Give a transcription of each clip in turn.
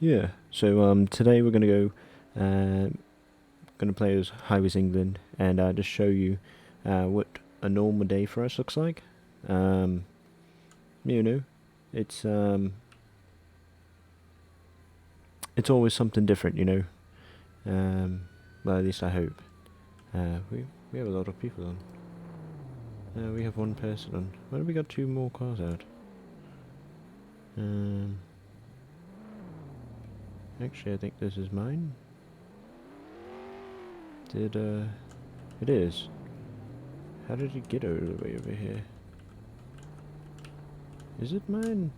Yeah. So today we're gonna go, gonna play as Highways England, and just show you what a normal day for us looks like. Um, you know, it's um, it's always something different. Well, at least I hope. We have a lot of people on. We have one person on. Why do we got two more cars out? Um, actually, I think this is mine. It is. How did it get all the way over here? Is it mine?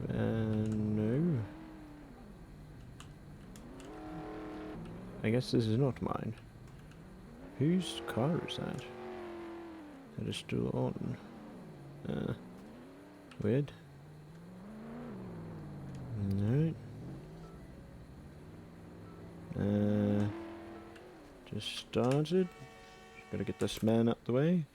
No. I guess this is not mine. Whose car is that? That is still on. Weird. Alright. Just started. Just gotta get this man up the way.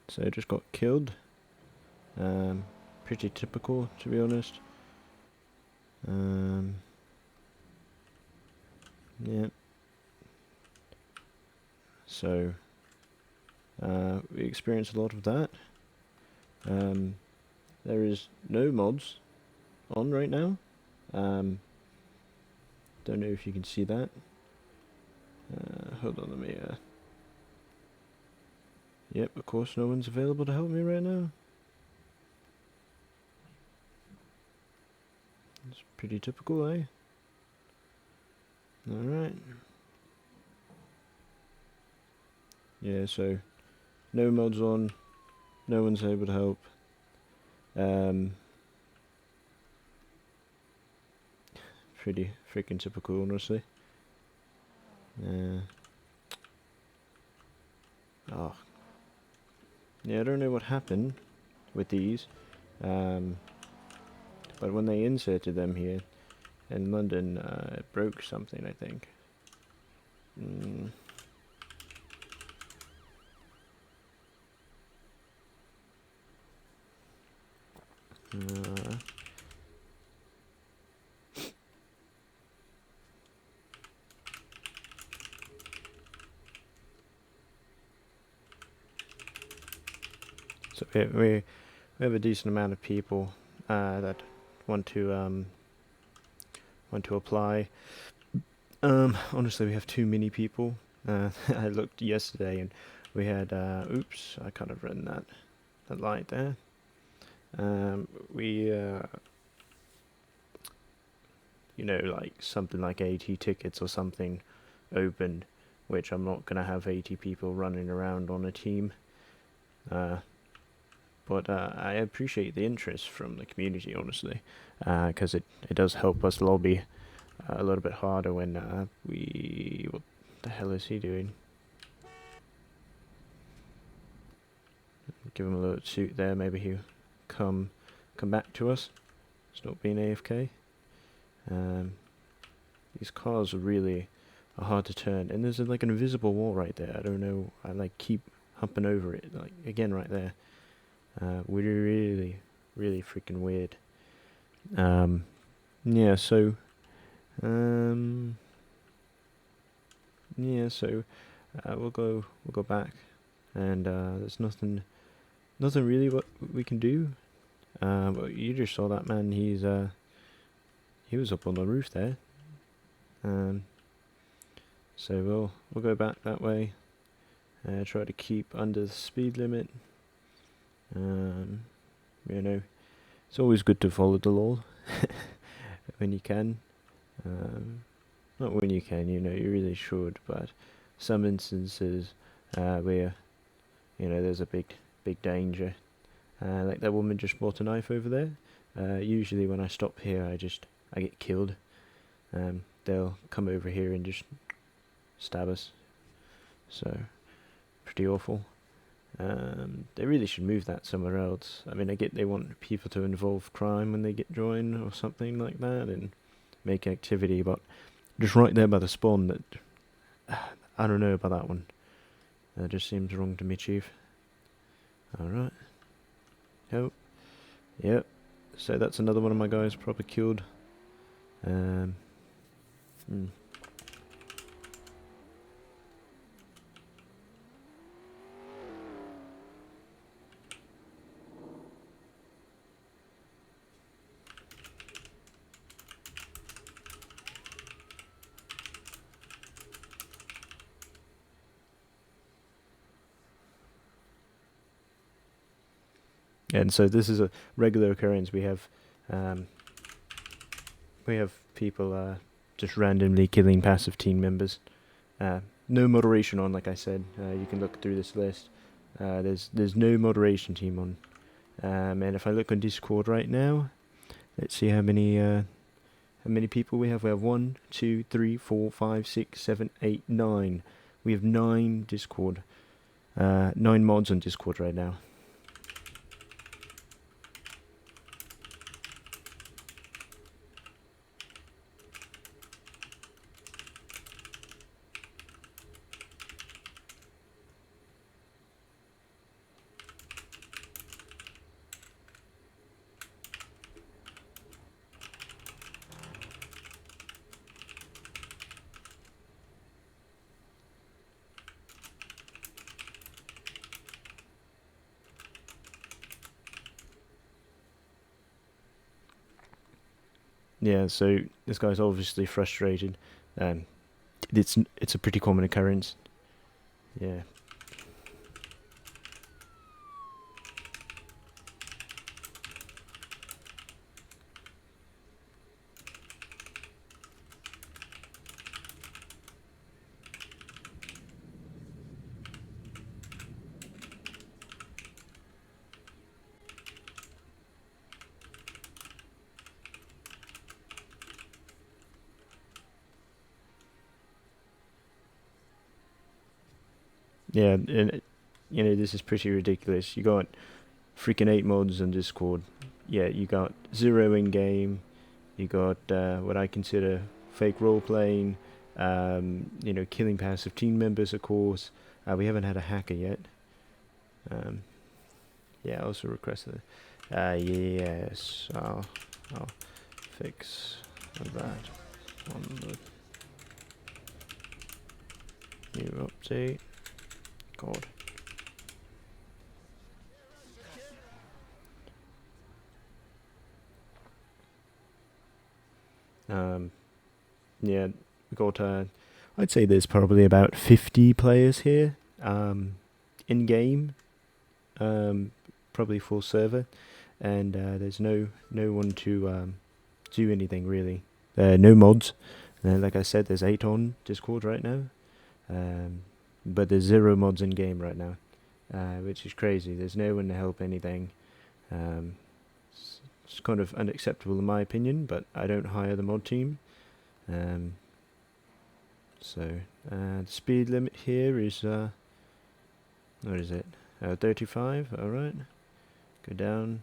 So just got killed. Pretty typical, to be honest. Yeah. So, we experience a lot of that. There is no mods on right now. Don't know if you can see that. Hold on, let me, Yep, of course no one's available to help me right now. It's pretty typical, eh? Alright. Yeah, so no mods on, no one's able to help. Pretty freaking typical, honestly. Oh. Yeah, I don't know what happened with these, but when they inserted them here in London, it broke something, I think. So we have a decent amount of people that want to apply. Honestly, we have too many people. I looked yesterday and we had oops, I kind of ran that light there. We like something like 80 tickets or something open, which I'm not gonna have 80 people running around on a team. But I appreciate the interest from the community, honestly, because it does help us lobby a little bit harder when what the hell is he doing? Give him a little suit there, maybe he'll come back to us. It's not being AFK. These cars really are hard to turn, and there's like an invisible wall right there. I don't know, I like keep humping over it, like again right there. Really freaking weird. Yeah, so we'll go back, and there's nothing really what we can do. But you just saw that man. He was up on the roof there. So we'll go back that way. Try to keep under the speed limit. It's always good to follow the law when you can. Not when you can, you really should, but some instances where, there's a big danger. Like that woman just bought a knife over there. Usually when I stop here, I get killed. They'll come over here and just stab us. So, pretty awful. They really should move that somewhere else. I mean, I get they want people to involve crime when they get joined or something like that and make activity, but just right there by the spawn, that I don't know about that one. That just seems wrong to me, Chief. Alright. Oh. Yep. So that's another one of my guys proper killed. Hmm. And so this is a regular occurrence. We have people just randomly killing passive team members. No moderation on, like I said. You can look through this list. There's no moderation team on. And if I look on Discord right now, let's see how many people we have. We have 1, 2, 3, 4, 5, 6, 7, 8, 9. We have 9 Discord. 9 mods on Discord right now. Yeah, so this guy's obviously frustrated. It's a pretty common occurrence. Yeah. Yeah, and this is pretty ridiculous. You got freaking 8 mods on Discord. Yeah, you got 0 in game. You got what I consider fake role playing. Killing passive team members, of course. We haven't had a hacker yet. Yeah, I also requested. Yes, I'll fix that on the new update. God. Yeah, we got. I'd say there's probably about 50 players here. In game. Probably full server, and there's no one to do anything really. No mods. Like I said, there's 8 on Discord right now. But there's 0 mods in game right now, which is crazy. There's no one to help anything. It's kind of unacceptable in my opinion, but I don't hire the mod team. So the speed limit here is what is it? 35. All right. Go down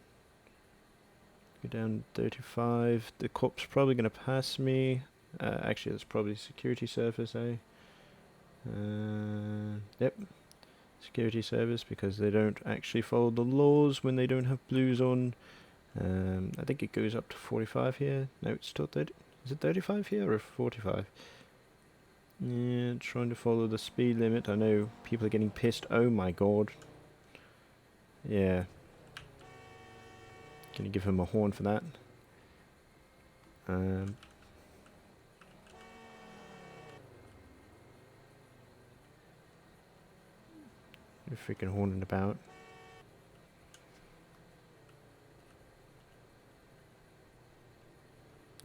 35. The cop's probably gonna pass me. Actually, that's probably security service, eh? Yep. Security service, because they don't actually follow the laws when they don't have blues on. I think it goes up to 45 here. No, it's still 30. Is it 35 here or 45? Yeah, trying to follow the speed limit. I know people are getting pissed. Oh my god. Yeah. Gonna give him a horn for that. You're freaking horning about.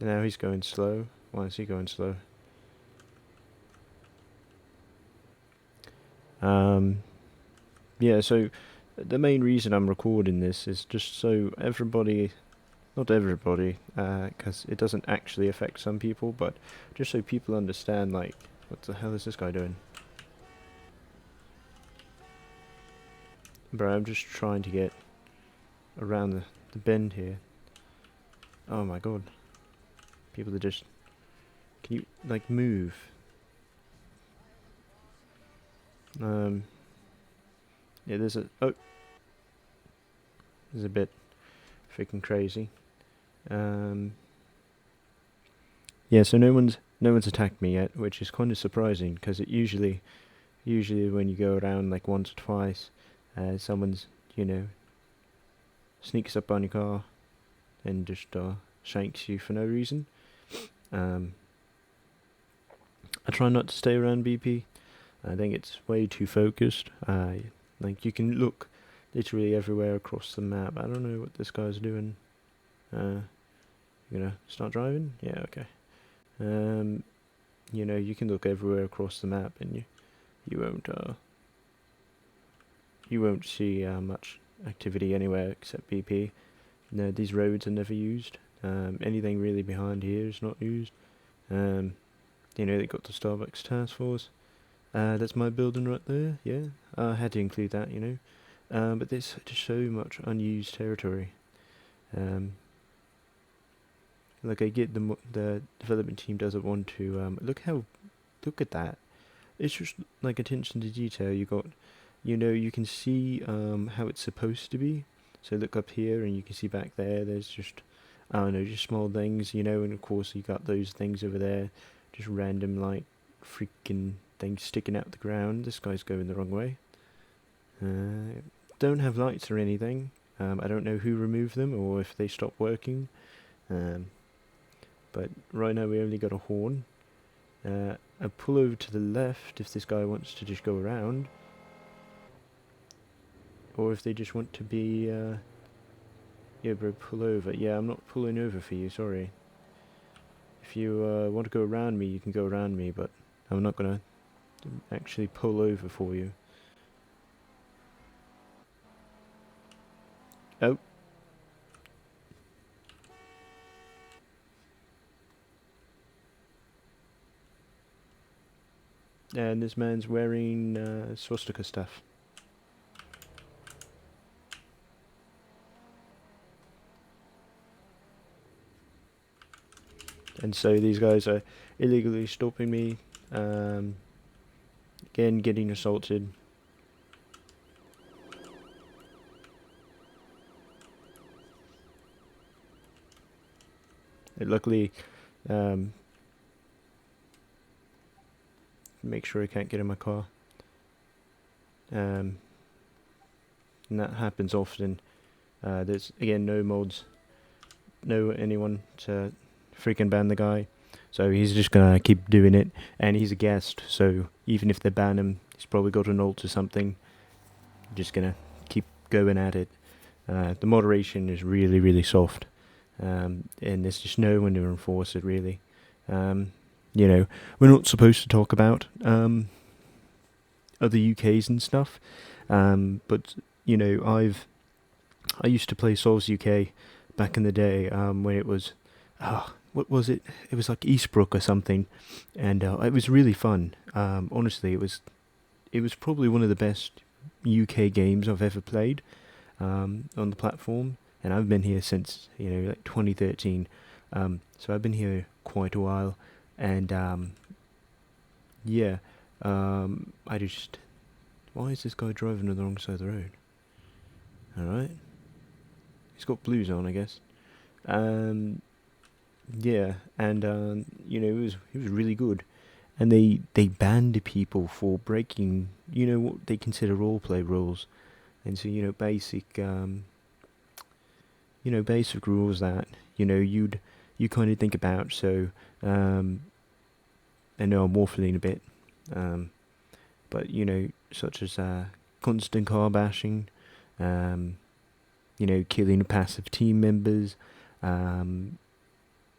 Now he's going slow. Why is he going slow? Yeah, so the main reason I'm recording this is just so everybody, not everybody, because it doesn't actually affect some people, but just so people understand, like, what the hell is this guy doing? Bro, I'm just trying to get around the bend here. Oh my god. People are just... Can you, like, move? Yeah, there's a bit freaking crazy. Um, yeah, so no one's attacked me yet, which is kind of surprising because it usually when you go around like once or twice, someone's sneaks up on your car and just shanks you for no reason. Um, I try not to stay around BP. I think it's way too focused. Like you can look literally everywhere across the map. I don't know what this guy's doing. You gonna start driving? Yeah, okay. Um, you can look everywhere across the map, and you won't you won't see much activity anywhere except BP. No, these roads are never used. Anything really behind here is not used. Um, they got the Starbucks task force. That's my building right there. Yeah, I had to include that. But there's just so much unused territory. Um, like I get the development team doesn't want to. Look at that. It's just like attention to detail. You can see how it's supposed to be. So look up here, and you can see back there. There's just I don't know, just small things, and of course you got those things over there, just random like freaking things sticking out the ground. This guy's going the wrong way. Don't have lights or anything. I don't know who removed them or if they stopped working. Um, but right now we only got a horn. I pull over to the left if this guy wants to just go around. Or if they just want to be, yeah bro, pull over. Yeah, I'm not pulling over for you, sorry. If you want to go around me, you can go around me, but I'm not gonna actually pull over for you. Oh. And this man's wearing swastika stuff. And so these guys are illegally stopping me, again getting assaulted. Luckily, make sure I can't get in my car. And that happens often. There's again no mods, no anyone to freaking ban the guy. So he's just gonna keep doing it, and he's a guest. So even if they ban him, he's probably got an ult or something. Just gonna keep going at it. The moderation is really, really soft, and there's just no one to enforce it really. We're not supposed to talk about other UKs and stuff, but I used to play Souls UK back in the day when it was, what was it? It was like Eastbrook or something, and it was really fun. Honestly, it was probably one of the best UK games I've ever played on the platform, and I've been here since like 2013. So I've been here quite a while, and yeah, I just why is this guy driving on the wrong side of the road? All right, he's got blues on, I guess. Um, yeah, and it was really good, and they banned people for breaking what they consider roleplay rules, and so basic rules that you kind of think about. So I know I'm waffling a bit, um, but such as constant car bashing, um, killing passive team members, um,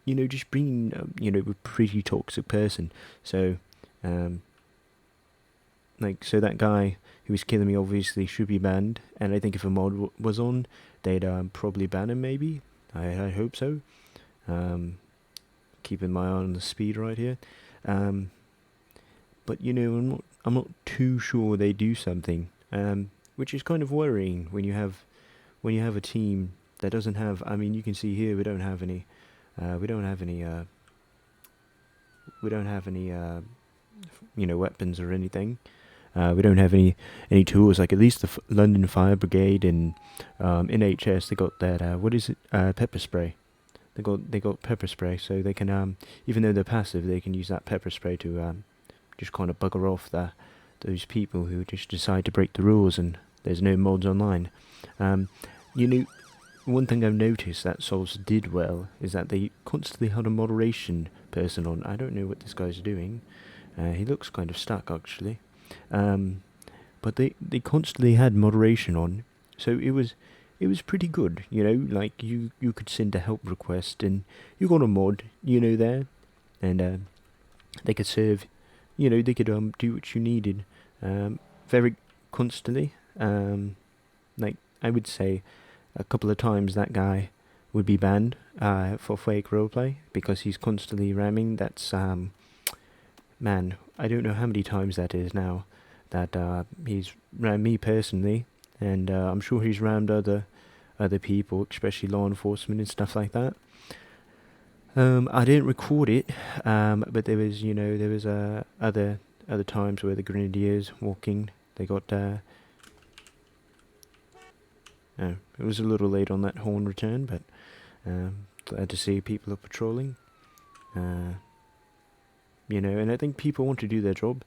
just being a pretty toxic person. So um, so that guy who was killing me obviously should be banned, and I think if a mod was on, they'd probably ban him. Maybe I hope so. Um, Keeping my eye on the speed right here. Um, but I'm not too sure they do something, which is kind of worrying when you have a team that doesn't have. I mean, you can see here we don't have any. We don't have any. We don't have any. Weapons or anything. We don't have any tools. Like at least the London Fire Brigade and NHS, they got that what is it? Pepper spray. They got pepper spray, so they can even though they're passive, they can use that pepper spray to just kind of bugger off those people who just decide to break the rules and there's no mods online. Um, you know, one thing I've noticed that Souls did well is that they constantly had a moderation person on. I don't know what this guy's doing. He looks kind of stuck actually. Um, but they constantly had moderation on, so it was pretty good. Like you could send a help request and you got a mod, there, and they could serve, they could do what you needed, very constantly. Like I would say, a couple of times that guy would be banned for fake roleplay because he's constantly ramming. That's man, I don't know how many times that is now that he's rammed me personally, and I'm sure he's rammed other people, especially law enforcement and stuff like that. I didn't record it, but there was other times where the grenadiers walking, they got oh, it was a little late on that horn return, but glad to see people are patrolling. And I think people want to do their job.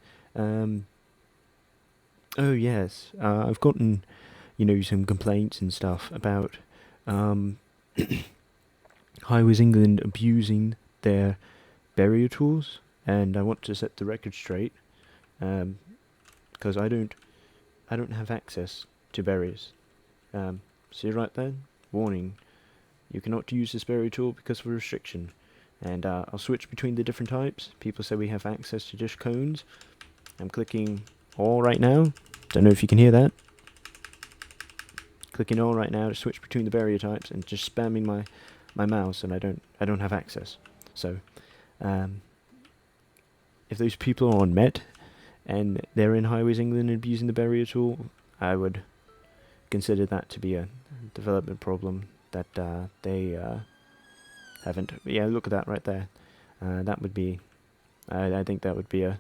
Oh yes, I've gotten, some complaints and stuff about Highways England abusing their barrier tools, and I want to set the record straight, because I don't have access to barriers. See right there? Warning, you cannot use this barrier tool because of a restriction. And I'll switch between the different types. People say we have access to dish cones. I'm clicking all right now. Don't know if you can hear that. Clicking all right now to switch between the barrier types and just spamming my mouse, and I don't have access. So, if those people are on Met and they're in Highways England and abusing the barrier tool, I would consider that to be a development problem that they haven't. Yeah, look at that right there. That would be. I think that would be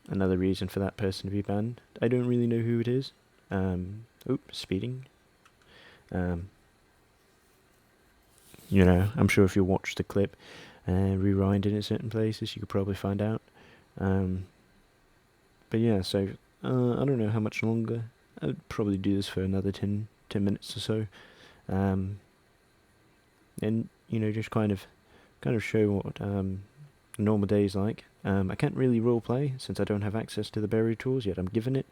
another reason for that person to be banned. I don't really know who it is. Speeding. I'm sure if you watch the clip and rewind it in certain places, you could probably find out. But yeah, so I don't know how much longer. I would probably do this for another 10 minutes or so. And just kind of show what a normal day is like. I can't really roleplay since I don't have access to the barrier tools yet. I'm given it,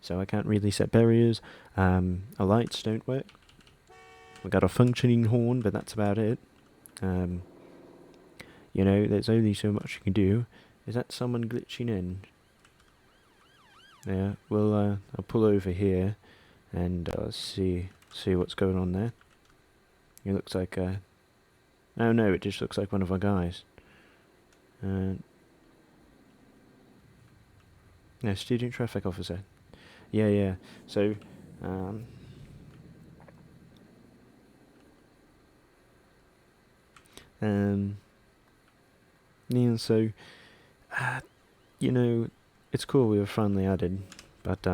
so I can't really set barriers. Our lights don't work. We got a functioning horn, but that's about it. There's only so much you can do. Is that someone glitching in? Yeah. Well, I'll pull over here and see what's going on there. It looks like oh no, it just looks like one of our guys. No, student traffic officer. Yeah. So, yeah. So, it's cool we were finally added, but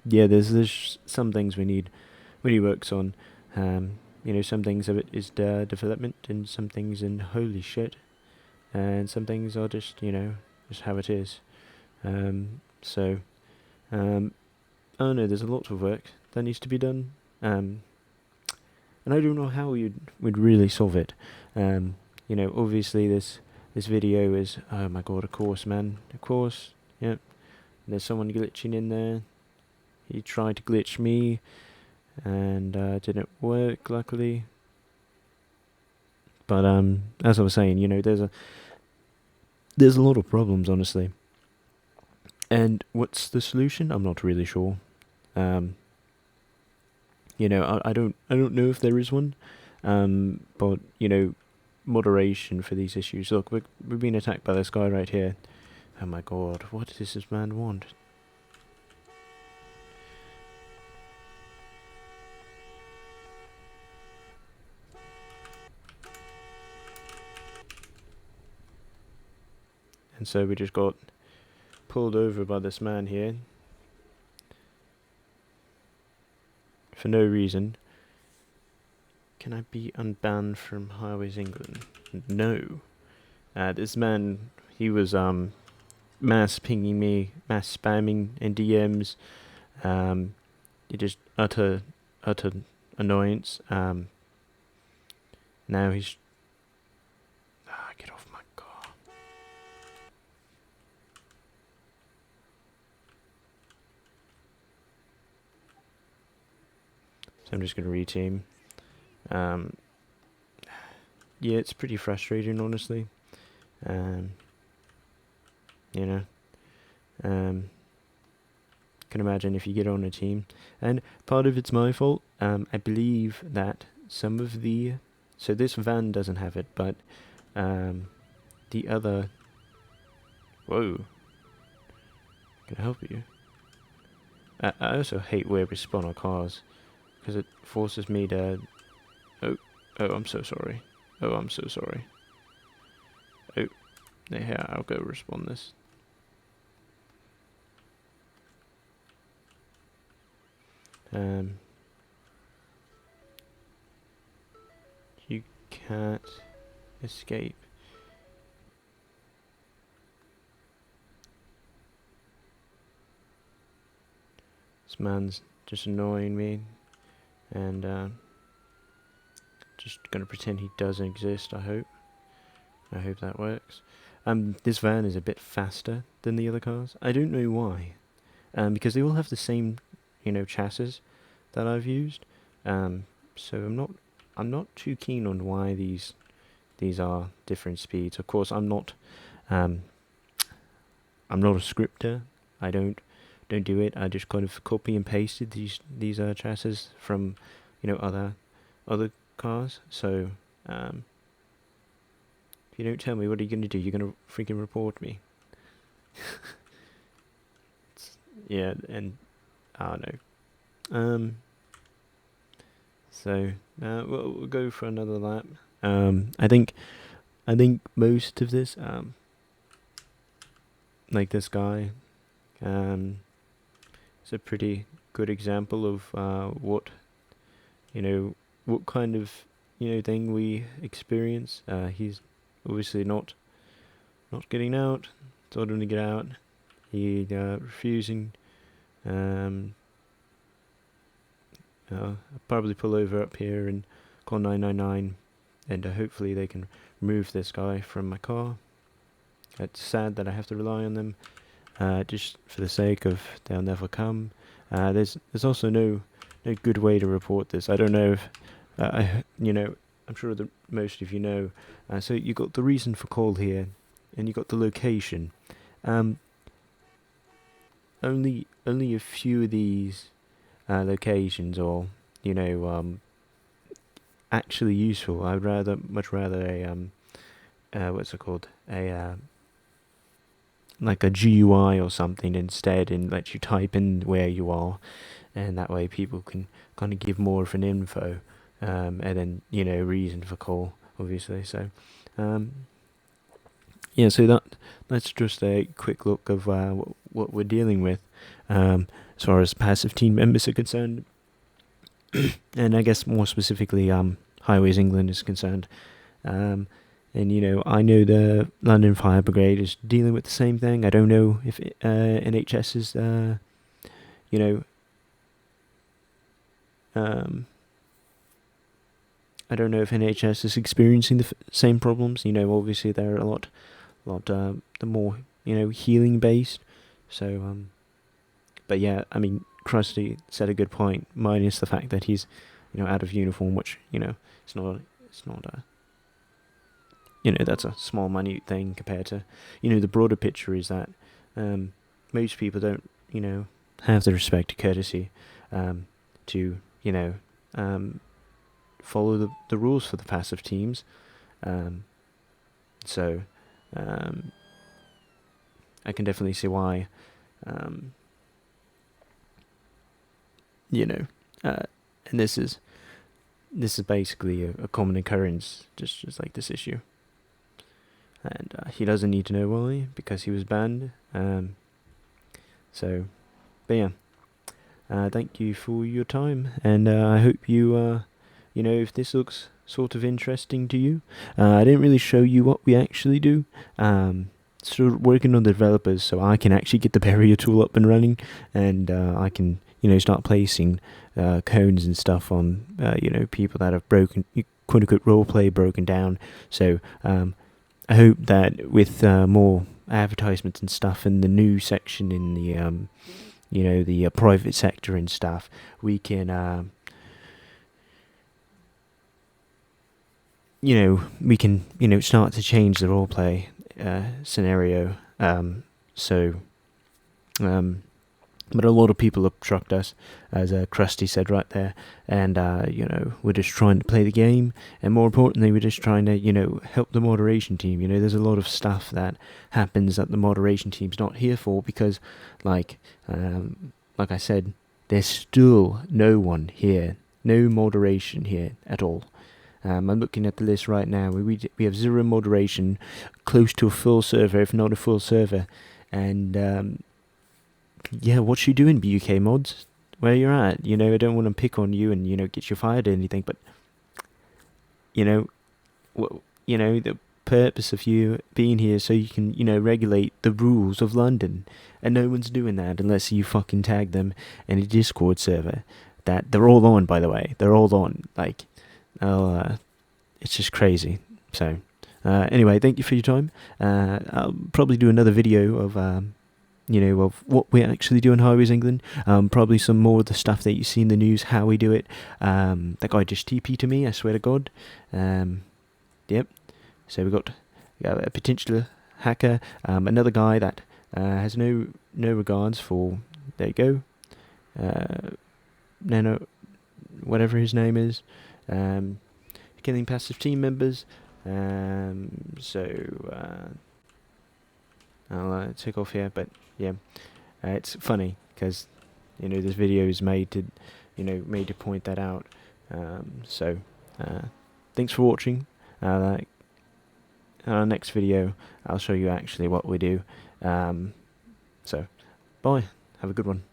yeah, there's some things we need works on. Some things of it is development, and some things in holy shit, and some things are just just how it is. So, oh no, there's a lot of work that needs to be done. And I don't know how we'd really solve it. Obviously this video is, oh my god, of course, man, of course, yep. There's someone glitching in there. He tried to glitch me, and didn't work, luckily. But as I was saying, there's a lot of problems, honestly. And what's the solution? I'm not really sure. I don't know if there is one. But moderation for these issues. Look, we're being attacked by this guy right here. Oh my god, what does this man want? and so we just got pulled over by this man here for no reason. Can I be unbanned from Highways England? No. This man, he was mass pinging me, mass spamming in DMs. He just utter annoyance. Now he's get off my car. So I'm just gonna reteam. Yeah, it's pretty frustrating, honestly. You know, can imagine if you get on a team, and part of it's my fault. I believe that some of the, so this van doesn't have it, but the other. Whoa. Can I help you? I also hate where we spawn our cars, because it forces me to. Oh, I'm so sorry. Oh, I'm so sorry. Oh, yeah, I'll go respond this. You can't escape. This man's just annoying me, and just gonna pretend he doesn't exist. I hope that works. This van is a bit faster than the other cars. I don't know why. Because they all have the same, chassis that I've used. So I'm not too keen on why these are different speeds. Of course, I'm not a scripter. I don't do it. I just kind of copy and pasted these chassis from, other cars. So if you don't tell me, what are you gonna do? You're gonna freaking report me. Yeah, and I don't know. So we'll go for another lap. I think most of this, like this guy, is a pretty good example of what kind of thing we experience. He's obviously not getting out. Told him to get out. He refusing. I'll probably pull over up here and call 999, and hopefully they can remove this guy from my car. It's sad that I have to rely on them, just for the sake of they'll never come. There's also no good way to report this. I don't know if I'm sure that most of you know. So you got the reason for call here, and you got the location. Only a few of these locations are actually useful. I'd much rather a what's it called, a like a GUI or something instead, and let you type in where you are, and that way people can kind of give more of an info, and then reason for call, obviously. So yeah, so that's just a quick look of what we're dealing with as far as passive team members are concerned, and I guess more specifically Highways England is concerned. And I know the London Fire Brigade is dealing with the same thing. I don't know if NHS is I don't know if NHS is experiencing the same problems. Obviously they're a lot the more healing based. So but yeah, I mean, Krusty said a good point, minus the fact that he's out of uniform, which it's not that's a small minute thing compared to the broader picture is that most people don't have the respect, courtesy to follow the rules for the passive teams. So I can definitely see why and this is basically a common occurrence, just like this issue. and he doesn't need to know why, because he was banned. So, but yeah, thank you for your time, and I hope you, if this looks sort of interesting to you. I didn't really show you what we actually do. Still working on the developers, so I can actually get the barrier tool up and running, and I can, start placing cones and stuff on, people that have broken, quote unquote, roleplay broken down. So I hope that with more advertisements and stuff in the new section in the the private sector and stuff, we can we can start to change the roleplay scenario. So but a lot of people obstruct us, as Krusty said right there, and we're just trying to play the game, and more importantly, we're just trying to help the moderation team. There's a lot of stuff that happens that the moderation team's not here for, because like I said, there's still no one here, no moderation here at all. I'm looking at the list right now. We have 0 moderation, close to a full server, if not a full server, and yeah, what you doing, BUK mods? Where you're at? I don't want to pick on you and get you fired or anything, but the purpose of you being here so you can regulate the rules of London, and no one's doing that unless you fucking tag them in a Discord server that they're all on. By the way, they're all on. Like, it's just crazy. So anyway, thank you for your time. I'll probably do another video of of what we actually do in Highways England. Probably some more of the stuff that you see in the news, how we do it. That guy just TP to me, I swear to God. Yep. So we got a potential hacker, another guy that has no regards for. There you go. No, whatever his name is. Killing passive team members. So I'll take off here, but yeah, it's funny because this video is made to point that out. So thanks for watching. In our next video, I'll show you actually what we do. So bye. Have a good one.